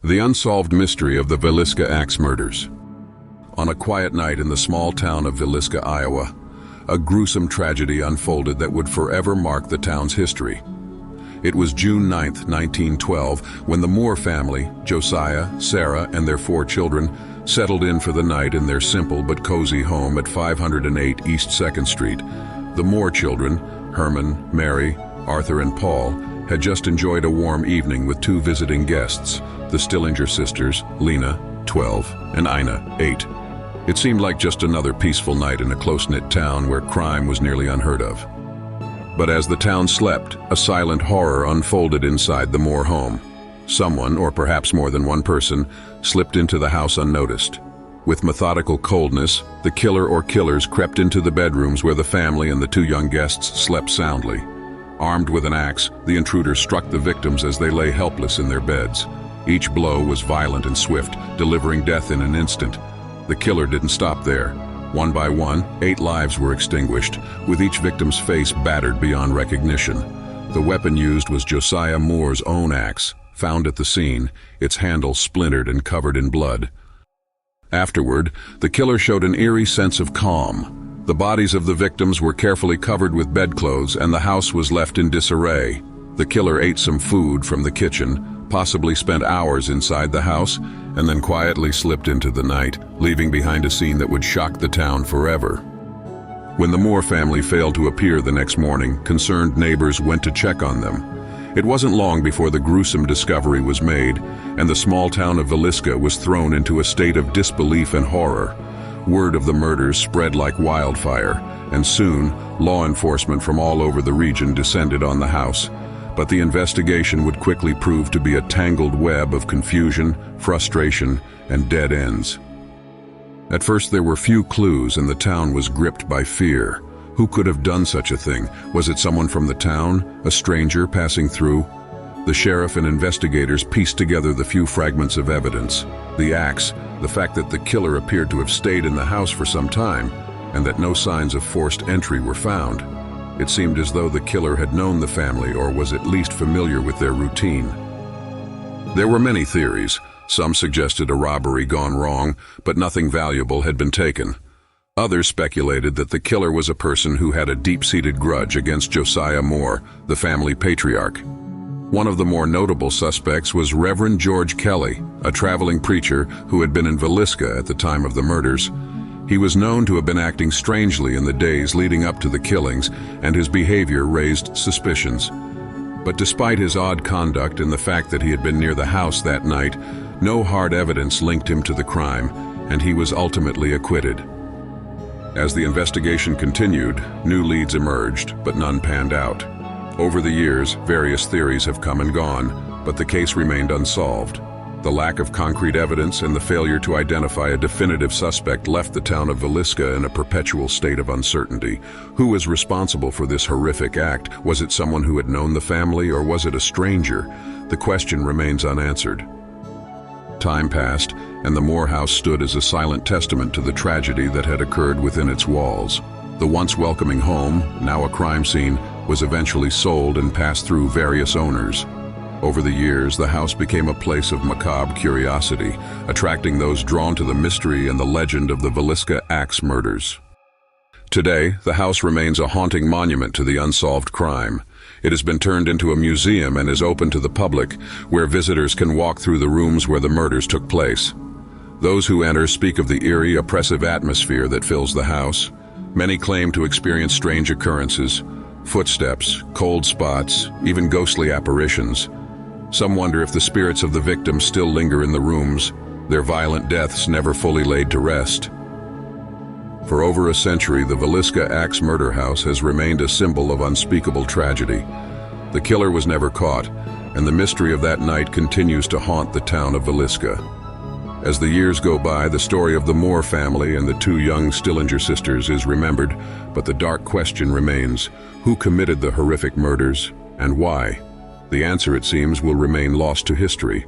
The unsolved mystery of the Villisca Axe Murders. On a quiet night in the small town of Villisca, Iowa, a gruesome tragedy unfolded that would forever mark the town's history. It was June 9, 1912, when the Moore family, Josiah, Sarah, and their 4 children, settled in for the night in their simple but cozy home at 508 East 2nd Street. The Moore children, Herman, Mary, Arthur, and Paul, had just enjoyed a warm evening with 2 visiting guests, the Stillinger sisters, Lena, 12, and Ina, 8. It seemed like just another peaceful night in a close-knit town where crime was nearly unheard of. But as the town slept, a silent horror unfolded inside the Moore home. Someone, or perhaps more than one person, slipped into the house unnoticed. With methodical coldness, the killer or killers crept into the bedrooms where the family and the 2 young guests slept soundly. Armed with an axe, the intruders struck the victims as they lay helpless in their beds. Each blow was violent and swift, delivering death in an instant. The killer didn't stop there. One by one, 8 lives were extinguished, with each victim's face battered beyond recognition. The weapon used was Josiah Moore's own axe, found at the scene, its handle splintered and covered in blood. Afterward, the killer showed an eerie sense of calm. The bodies of the victims were carefully covered with bedclothes and the house was left in disarray. The killer ate some food from the kitchen, possibly spent hours inside the house, and then quietly slipped into the night, leaving behind a scene that would shock the town forever. When the Moore family failed to appear the next morning, concerned neighbors went to check on them. It wasn't long before the gruesome discovery was made, and the small town of Villisca was thrown into a state of disbelief and horror. Word of the murders spread like wildfire, and soon, law enforcement from all over the region descended on the house. But the investigation would quickly prove to be a tangled web of confusion, frustration, and dead ends. At first there were few clues and the town was gripped by fear. Who could have done such a thing? Was it someone from the town, a stranger passing through? The sheriff and investigators pieced together the few fragments of evidence. The axe, the fact that the killer appeared to have stayed in the house for some time, and that no signs of forced entry were found. It seemed as though the killer had known the family or was at least familiar with their routine. There were many theories. Some suggested a robbery gone wrong, but nothing valuable had been taken. Others speculated that the killer was a person who had a deep-seated grudge against Josiah Moore, the family patriarch. One of the more notable suspects was Reverend George Kelly, a traveling preacher who had been in Villisca at the time of the murders. He was known to have been acting strangely in the days leading up to the killings, and his behavior raised suspicions. But despite his odd conduct and the fact that he had been near the house that night, no hard evidence linked him to the crime, and he was ultimately acquitted. As the investigation continued, new leads emerged, but none panned out. Over the years, various theories have come and gone, but the case remained unsolved. The lack of concrete evidence and the failure to identify a definitive suspect left the town of Villisca in a perpetual state of uncertainty. Who was responsible for this horrific act? Was it someone who had known the family, or was it a stranger? The question remains unanswered. Time passed, and the Moore house stood as a silent testament to the tragedy that had occurred within its walls. The once welcoming home, now a crime scene, was eventually sold and passed through various owners. Over the years, the house became a place of macabre curiosity, attracting those drawn to the mystery and the legend of the Villisca Axe Murders. Today, the house remains a haunting monument to the unsolved crime. It has been turned into a museum and is open to the public, where visitors can walk through the rooms where the murders took place. Those who enter speak of the eerie, oppressive atmosphere that fills the house. Many claim to experience strange occurrences, footsteps, cold spots, even ghostly apparitions. Some wonder if the spirits of the victims still linger in the rooms, their violent deaths never fully laid to rest. For over a century, the Villisca Axe Murder House has remained a symbol of unspeakable tragedy. The killer was never caught, and the mystery of that night continues to haunt the town of Villisca. As the years go by, the story of the Moore family and the 2 young Stillinger sisters is remembered, but the dark question remains: who committed the horrific murders, and why? The answer, it seems, will remain lost to history.